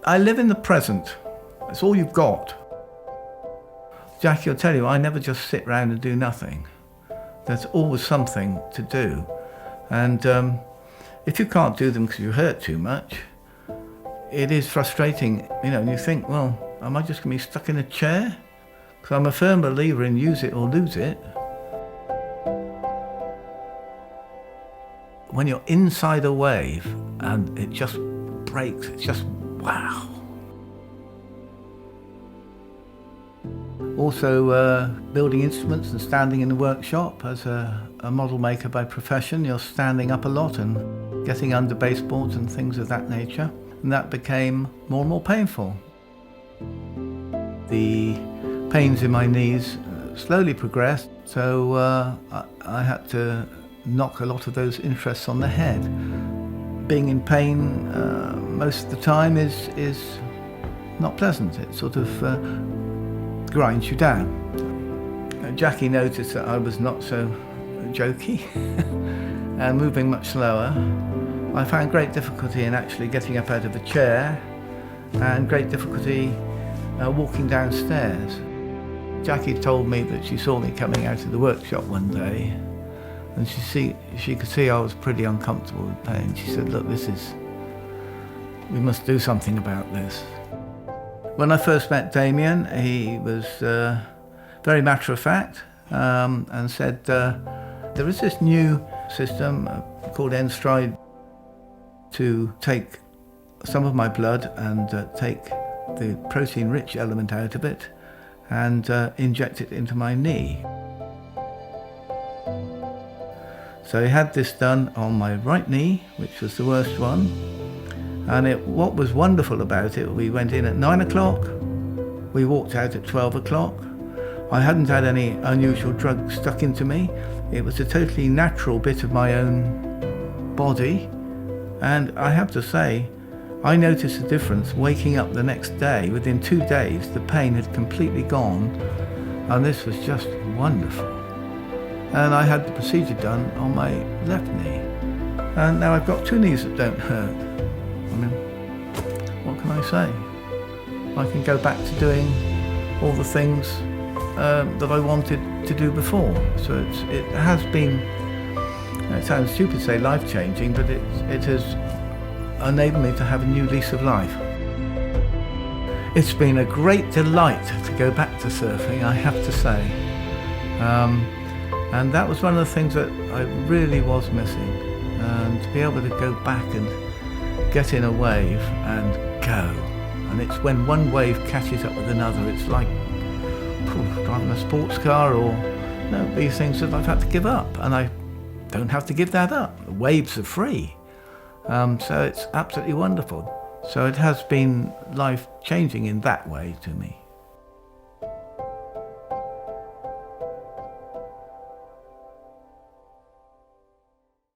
I live in the present. It's all you've got. Jackie will tell you, I never just sit around and do nothing. There's always something to do. And if you can't do them because you hurt too much, it is frustrating, and you think, well, am I just going to be stuck in a chair? Because I'm a firm believer in use it or lose it. When you're inside a wave and it just breaks, it's just wow. Also building instruments and standing in the workshop as a model maker by profession, you're standing up a lot and getting under baseboards and things of that nature. And that became more and more painful. The pains in my knees slowly progressed, so I had to knock a lot of those interests on the head. Being in pain most of the time is not pleasant. It sort of grinds you down. Jackie noticed that I was not so jokey and moving much slower. I found great difficulty in actually getting up out of the chair and great difficulty walking downstairs. Jackie told me that she saw me coming out of the workshop one day and she could see I was pretty uncomfortable with pain. She said, look, we must do something about this. When I first met Damien, he was very matter of fact and said, there is this new system called nSTRIDE to take some of my blood and take the protein-rich element out of it and inject it into my knee. So he had this done on my right knee, which was the worst one. And what was wonderful about it, we went in at 9 o'clock, we walked out at 12 o'clock. I hadn't had any unusual drug stuck into me. It was a totally natural bit of my own body. And I have to say, I noticed a difference waking up the next day. Within 2 days, the pain had completely gone, and this was just wonderful. And I had the procedure done on my left knee. And now I've got 2 knees that don't hurt. I mean, what can I say? I can go back to doing all the things that I wanted to do before. So it has been, it sounds stupid to say life-changing, but it has enabled me to have a new lease of life. It's been a great delight to go back to surfing, I have to say. And that was one of the things that I really was missing. And to be able to go back and get in a wave and go. And it's when one wave catches up with another, it's like driving a sports car or these things that I've had to give up. And I don't have to give that up. The waves are free. So it's absolutely wonderful. So it has been life-changing in that way to me.